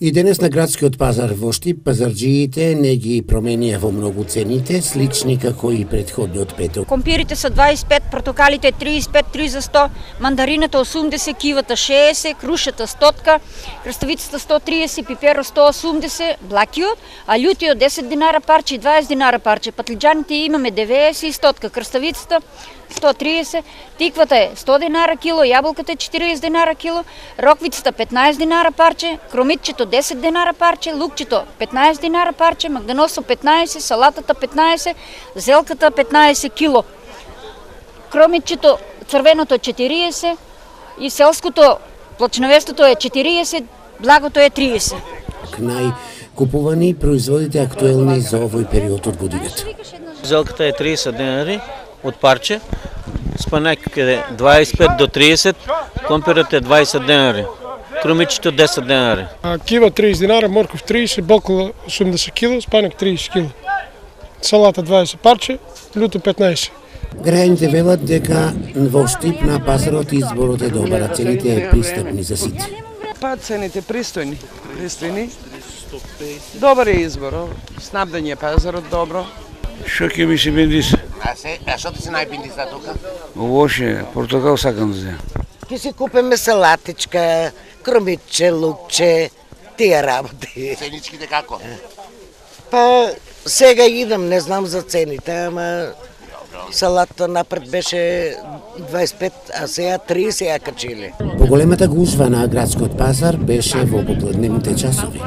И денес на градскиот пазар во Штип пазарџиите не ги променија во многу цените, слични како и претходниот петок. Компирите са 25, портокалите 35, 3 за 100, мандарината 80, кивата 60, крушата 100, краставицата 130, пиперо 180, блакиот, а љутиот 10 динара парче и 20 динара парче. Патлиџаните имаме 90 и 100, краставицата 130, тиквата е 100 динара кило, јаболката е 40 динара кило, роквицата 15 динара парче, кромитчето 10 динара парче, лукчето 15 динара парче, магданосо 15, салатата 15, зелката 15 кило. Кромитчето црвеното е 40 и селското плачновестото е 40, благото е 30. Најкупувани производите актуелни за овој период од годината. Зелката е 30 денари од парче, спанак е 25 до 30, компирот е 20 денари, крумичето 10 денари. Кива 30 динара, морков 30, бокола 80 кило, спанак 30 кило. Салата 20 парче, љуто 15. Граѓаните велат дека во Штип на пазарот изборот е добар, а цените е пристапни за сите. Па цените пристојни. Добар е избор, снабдење пазарот добро. Што ќе ми се бендиса? А што ти се најбендиса тука? Воше, портокал сакам да земам. Ќе си купиме салатичка, кромитче, лукче, тие работи. Ценичките како? Па сега идам, не знам за цените, ама салата напред беше 25, а сега 30 ја качили. Поголемата гужва на градскиот пазар беше во попладневните часови.